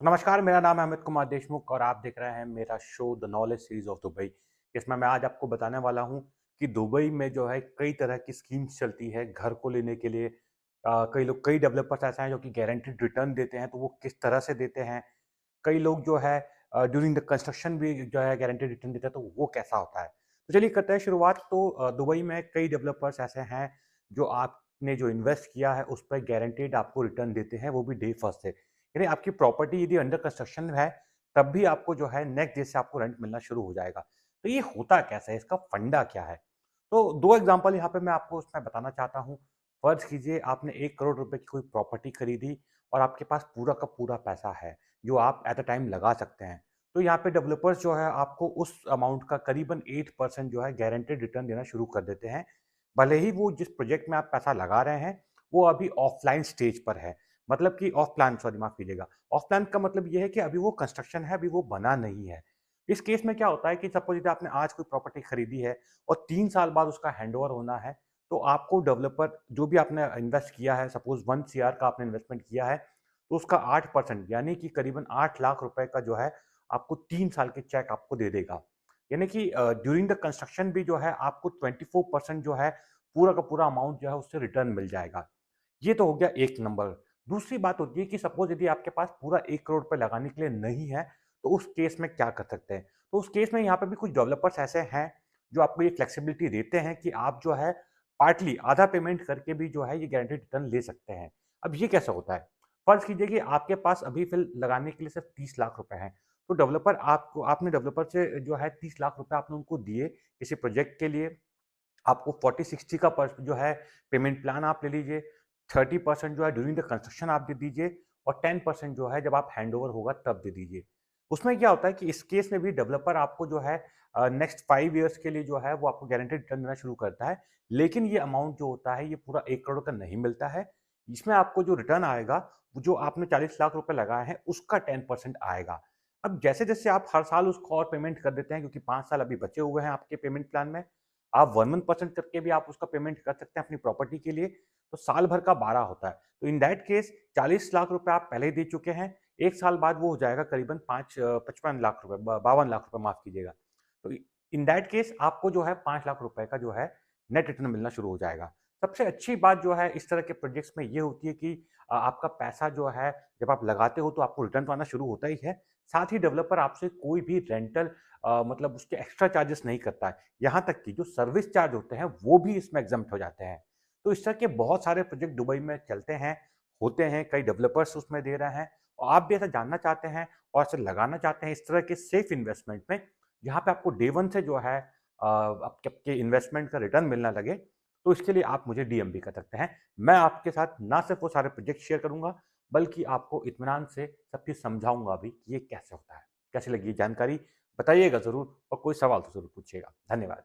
नमस्कार, मेरा नाम है अमित कुमार देशमुख और आप देख रहे हैं मेरा show the knowledge series of Dubai. इसमें मैं आज आपको बताने वाला हूं कि दुबई में जो है कई तरह की स्कीम्स चलती है घर को लेने के लिए। कई डेवलपर्स ऐसे हैं जो कि गारंटीड रिटर्न देते हैं, तो वो किस तरह से देते हैं। कई लोग जो है ड्यूरिंग द कंस्ट्रक्शन भी जो है गारंटीड रिटर्न देते हैं, तो वो कैसा होता है। तो चलिए करते हैं शुरुआत। तो दुबई में कई डेवलपर्स ऐसे हैं जो आपने जो इन्वेस्ट किया है उस पर गारंटीड आपको रिटर्न देते हैं, वो भी डे फर्स्ट से। यानी आपकी प्रॉपर्टी यदि अंडर कंस्ट्रक्शन है, तब भी आपको जो है नेक्स्ट डे से आपको रेंट मिलना शुरू हो जाएगा। तो ये होता कैसे है? इसका फंडा क्या है? तो 2 एग्ज़ाम्पल यहाँ पे मैं आपको उसमें बताना चाहता हूँ। फ़र्ज़ कीजिए आपने 1 करोड़ रुपए की कोई प्रॉपर्टी खरीदी और आपके पास पूरा का पूरा पैसा है, जो आप एट अ टाइम लगा सकते हैं। तो यहाँ पे डेवलपर्स जो है आपको उस अमाउंट का करीबन 8% जो है गारंटीड रिटर्न देना शुरू कर देते हैं। भले ही वो जिस प्रोजेक्ट में आप पैसा लगा रहे हैं, वो अभी ऑफ़लाइन स्टेज पर है। मतलब कि ऑफ प्लान, सॉरी माफ़ कीजिएगा। ऑफ प्लान का मतलब ये है कि अभी वो कंस्ट्रक्शन है, अभी वो बना नहीं है। इस केस में क्या होता है कि सपोज़ यदि आपने आज कोई प्रॉपर्टी खरीदी है और 3 साल बाद उसका हैंडओवर होना है, तो आपको डेवलपर जो भी आपने इन्वेस्ट किया है, सपोज़ 1 सीआर का आपने इन्वेस्टमेंट किया है, तो उसका 8% यानी कि करीबन 8 लाख रुपए का जो है, आपको 3 साल के चेक आपको दे देगा। यानी कि ड्यूरिंग द कंस्ट्रक्शन भी जो है आपको 24% जो है, पूरा का पूरा अमाउंट जो है उससे रिटर्न मिल जाएगा। ये तो हो गया एक नंबर। दूसरी बात होती है कि सपोज़ यदि आपके पास पूरा 1 करोड़ रुपए लगाने के लिए नहीं है, तो उस केस में क्या कर सकते हैं? तो उस केस में यहाँ पे भी कुछ डेवलपर्स ऐसे हैं, जो आपको ये फ्लेक्सिबिलिटी देते हैं कि आप जो है पार्टली आधा पेमेंट करके भी जो है ये गारंटीड रिटर्न ले सकते हैं। अब ये कैसे होता है? फ़र्ज़ कीजिए कि आपके पास अभी फ़िल लगाने के लिए सिर्फ़ 30 लाख रुपए हैं, तो डेवलपर आपको आपने डेवलपर से जो है 30 लाख रुपए आपने उनको दिए किसी प्रोजेक्ट के लिए। आपको 40-60 का जो है पेमेंट प्लान आप ले लीजिए, 30% जो है ड्यूरिंग द कंस्ट्रक्शन आप दे दीजिए और 10% जो है जब आप हैंडओवर होगा तब दे दीजिए। उसमें क्या होता है कि इस केस में भी डेवलपर आपको जो है नेक्स्ट 5 इयर्स के लिए जो है वो आपको गारंटीड रिटर्न देना शुरू करता है। लेकिन ये अमाउंट जो होता है ये पूरा 1 करोड़ का नहीं मिलता है। इसमें आपको जो रिटर्न आएगा, वो जो आपने 40 लाख रुपए लगाए हैं उसका 10% आएगा। अब जैसे-जैसे आप हर साल उसको और पेमेंट कर देते हैं, क्योंकि 5 साल अभी बचे हुए हैं आपके पेमेंट प्लान में, आप 1-1% करके भी आप उसका पेमेंट कर सकते हैं अपनी प्रॉपर्टी के लिए, तो साल भर का 12 होता है। तो इन दैट केस 40 लाख रुपए आप पहले ही दे चुके हैं, 1 साल बाद वो हो जाएगा करीबन 55 लाख रुपए, ब 52 लाख रुपए, माफ़ कीजिएगा। तो इन दैट केस आपको जो है 5 लाख रुपए का जो है नेट रिटर्न मिलना शुरू हो जाएगा। सबसे अच्छी बात जो है इस तरह के प्रोजेक्ट्स में ये होती है कि आपका पैसा जो है जब आप लगाते हो तो आपको रिटर्न तो आना शुरू होता ही है। साथ ही डेवलपर आपसे कोई भी रेंटल मतलब उसके एक्स्ट्रा चार्जेस नहीं करता है। यहाँ तक कि जो सर्विस चार्ज होते हैं वो भी इसमें एग्जम्प्ट हो जाते हैं। तो इस तरह के बहुत सारे प्रोजेक्ट दुबई में चलते हैं, होते हैं, कई डेवलपर्स उसमें दे रहे हैं और आप भी ऐसा जानना चाहते हैं और ऐसे लगाना चाहते हैं इस तरह के सेफ इन्वेस्टमेंट में, जहाँ पे आपको डे वन से जो है आपके आपके इन्वेस्टमेंट का रिटर्न मिलना लगे, तो इसके लिए आप मुझे डीएम भी कर सकते हैं। मैं आपके साथ ना सिर्फ वो सारे प्रोजेक्ट शेयर करूंगा, बल्कि आपको इत्मीनान से सब चीज़ समझाऊंगा भी कि ये कैसे होता है। कैसी लगी ये जानकारी? बताइएगा ज़रूर और कोई सवाल तो ज़रूर पूछिएगा। धन्यवाद।